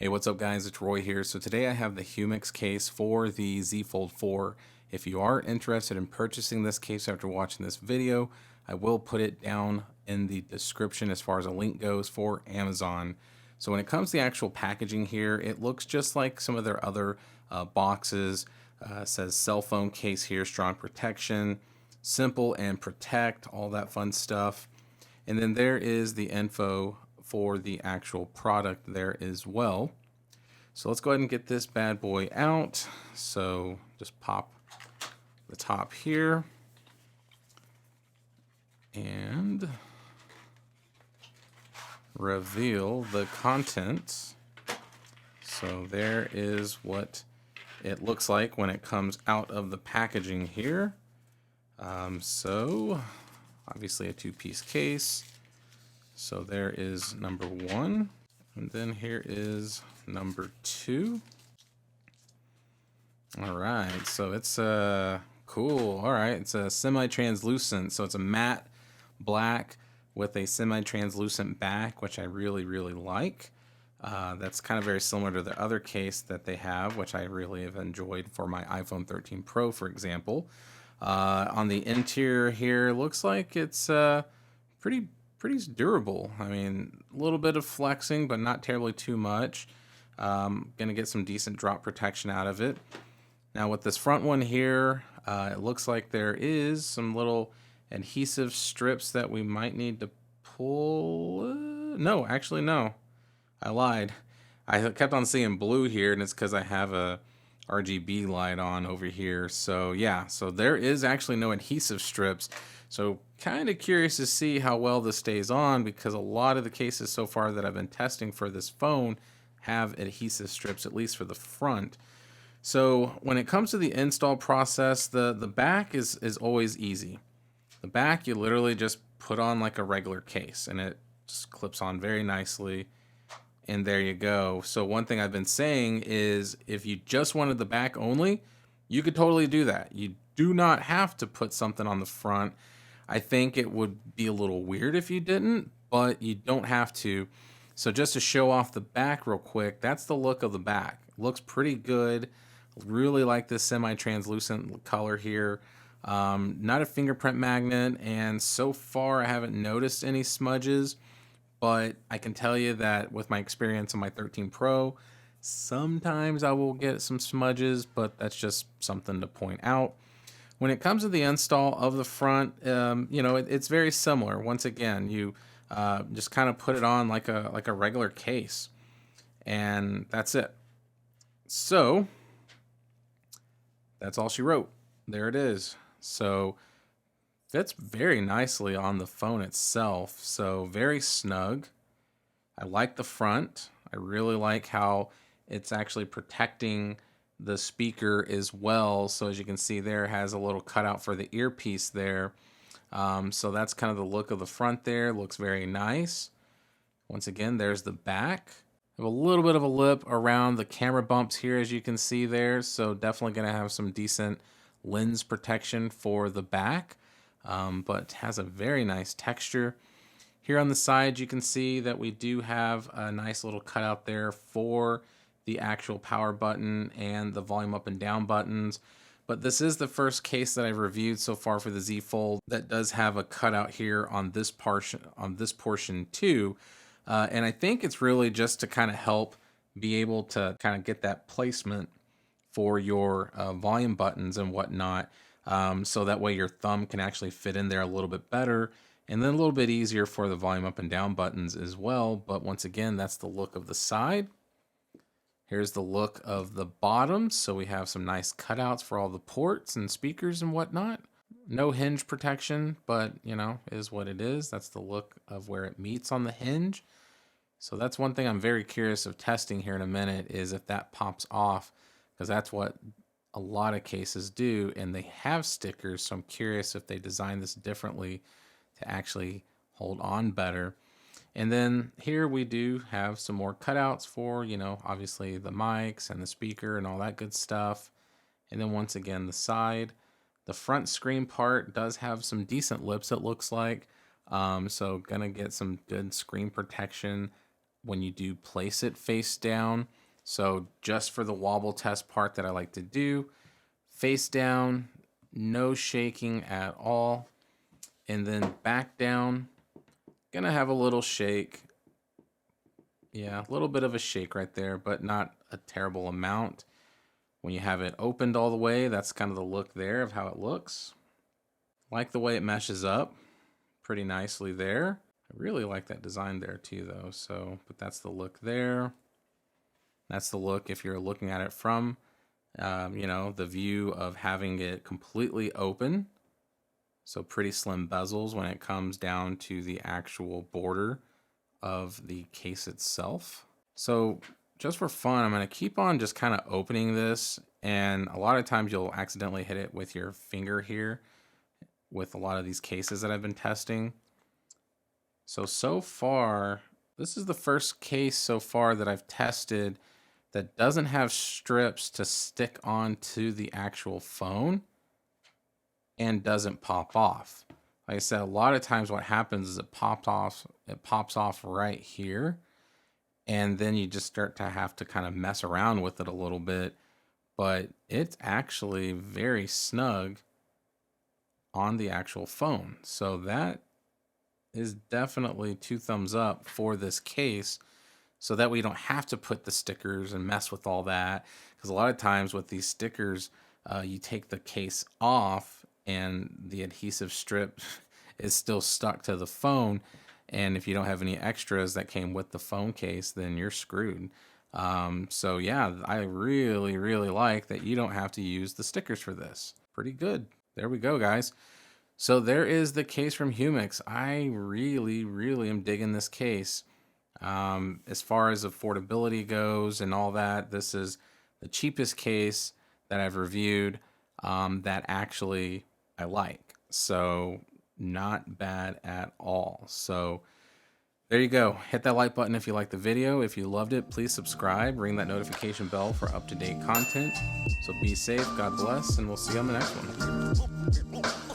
Hey, what's up guys? It's Roy here. So today I have the Humixx case for the Z Fold 4. If you are interested in purchasing this case after watching this video, I will put it down in the description as far as a link goes for Amazon. So when it comes to the actual packaging here, it looks just like some of their other boxes. It says cell phone case here, strong protection, simple and protect, all that fun stuff. And then there is the info for the actual product there as well. So let's go ahead and get this bad boy out. So just pop the top here and reveal the contents. So there is what it looks like when it comes out of the packaging here. So obviously a two-piece case. So there is number one, and then here is number two. All right, so it's cool. All right, it's a semi-translucent, so it's a matte black with a semi-translucent back, which I really like. That's kind of very similar to the other case that they have, which I really have enjoyed for my iPhone 13 Pro, for example. On the interior here, looks like it's pretty durable. I mean, a little bit of flexing, but not terribly too much. Gonna get some decent drop protection out of it. Now with this front one here, it looks like there is some little adhesive strips that we might need to pull. No, actually no, I lied. I kept on seeing blue here, and it's because I have a RGB light on over here. So yeah, so there is actually no adhesive strips. So kind of curious to see how well this stays on, because a lot of the cases so far that I've been testing for this phone have adhesive strips, at least for the front. So when it comes to the install process, the back is always easy. The back, you literally just put on like a regular case and it just clips on very nicely. And there you go. So one thing I've been saying is if you just wanted the back only, you could totally do that. You do not have to put something on the front. I think it would be a little weird if you didn't, but you don't have to. So just to show off the back real quick, that's the look of the back. It looks pretty good. Really like this semi-translucent color here. Not a fingerprint magnet, and so far I haven't noticed any smudges. But I can tell you that with my experience on my 13 Pro, sometimes I will get some smudges, but that's just something to point out. When it comes to the install of the front, it's very similar. Once again, you just kind of put it on like a regular case, and that's it. So that's all she wrote. There it is. So fits very nicely on the phone itself, so very snug. I like the front. I really like how it's actually protecting the speaker as well. So as you can see there, it has a little cutout for the earpiece there. So that's kind of the look of the front there. Looks very nice. Once again, there's the back. I have a little bit of a lip around the camera bumps here, as you can see there. So definitely going to have some decent lens protection for the back. But has a very nice texture. Here on the side, you can see that we do have a nice little cutout there for the actual power button and the volume up and down buttons. But this is the first case that I've reviewed so far for the Z Fold that does have a cutout here on this portion too. And I think it's really just to kind of help be able to kind of get that placement for your volume buttons and whatnot. So that way your thumb can actually fit in there a little bit better, and then a little bit easier for the volume up and down buttons as well. But once again, that's the look of the side. Here's the look of the bottom. So we have some nice cutouts for all the ports and speakers and whatnot. No hinge protection, but is what it is. That's the look of where it meets on the hinge. So that's one thing I'm very curious of testing here in a minute, is if that pops off, because that's what a lot of cases do, and they have stickers. So I'm curious if they design this differently to actually hold on better. And then here we do have some more cutouts for, obviously the mics and the speaker and all that good stuff. And then once again, the side. The front screen part does have some decent lips, it looks like. So gonna get some good screen protection when you do place it face down. So just for the wobble test part that I like to do, face down, no shaking at all. And then back down, gonna have a little shake. Yeah, a little bit of a shake right there, but not a terrible amount. When you have it opened all the way, that's kind of the look there of how it looks. Like the way it meshes up pretty nicely there. I really like that design there too though. So, but that's the look there. That's the look if you're looking at it from, you know, the view of having it completely open. So pretty slim bezels when it comes down to the actual border of the case itself. So just for fun, I'm going to keep on just kind of opening this, and a lot of times you'll accidentally hit it with your finger here with a lot of these cases that I've been testing. So far, this is the first case so far that I've tested that doesn't have strips to stick onto the actual phone and doesn't pop off. Like I said, a lot of times what happens is it pops off right here, and then you just start to have to kind of mess around with it a little bit, but it's actually very snug on the actual phone. So that is definitely 2 thumbs up for this case, so that we don't have to put the stickers and mess with all that, because a lot of times with these stickers, you take the case off and the adhesive strip is still stuck to the phone, and if you don't have any extras that came with the phone case, then you're screwed. So yeah, I really like that you don't have to use the stickers for this. Pretty good. There we go, guys. So there is the case from Humixx. I really am digging this case. As far as affordability goes and all that, this is the cheapest case that I've reviewed that actually I like. So not bad at all. So there you go. Hit that like button if you liked the video. If you loved it, please subscribe. Ring that notification bell for up-to-date content. So be safe, God bless, and we'll see you on the next one.